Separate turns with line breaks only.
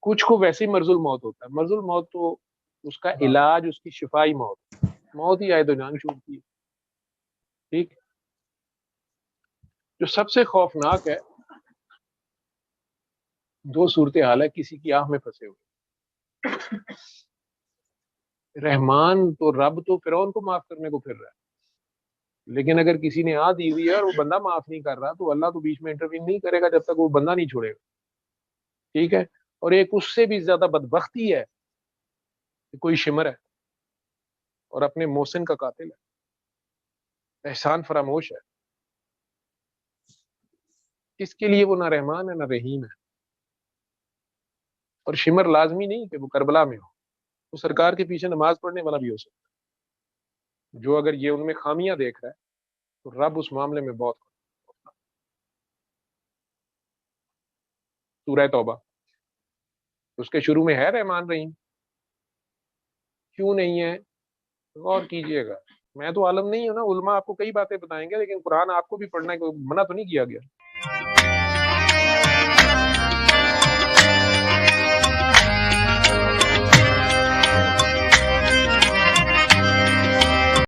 کچھ کو ویسے ہی مرض الموت ہوتا ہے. مرض الموت تو اس کا علاج اس کی شفائی موت ہی آئے تو جان چھوٹتی ہے. ٹھیک. جو سب سے خوفناک ہے، دو صورتحال ہے. کسی کی آہ میں پھنسے ہوئے، رحمان تو رب تو فرعون کو معاف کرنے کو پھر رہا ہے، لیکن اگر کسی نے آہ دی ہوئی ہے اور وہ بندہ معاف نہیں کر رہا تو اللہ تو بیچ میں انٹروین نہیں کرے گا جب تک وہ بندہ نہیں چھوڑے گا. ٹھیک ہے. اور ایک اس سے بھی زیادہ بدبختی ہے کہ کوئی شمر ہے اور اپنے محسن کا قاتل ہے، احسان فراموش ہے. اس کے لیے وہ نہ رحمان ہے نہ رحیم ہے. اور شمر لازمی نہیں کہ وہ کربلا میں ہو، وہ سرکار کے پیچھے نماز پڑھنے والا بھی ہو سکتا ہے. جو اگر یہ ان میں خامیاں دیکھ رہا ہے تو رب اس معاملے میں بہت. سورہ توبہ اس کے شروع میں ہے رحمان رحیم، کیوں نہیں ہے؟ غور کیجئے گا. میں تو عالم نہیں ہوں نا، علماء آپ کو کئی باتیں بتائیں گے، لیکن قرآن آپ کو بھی پڑھنا ہے، منع تو نہیں کیا گیا.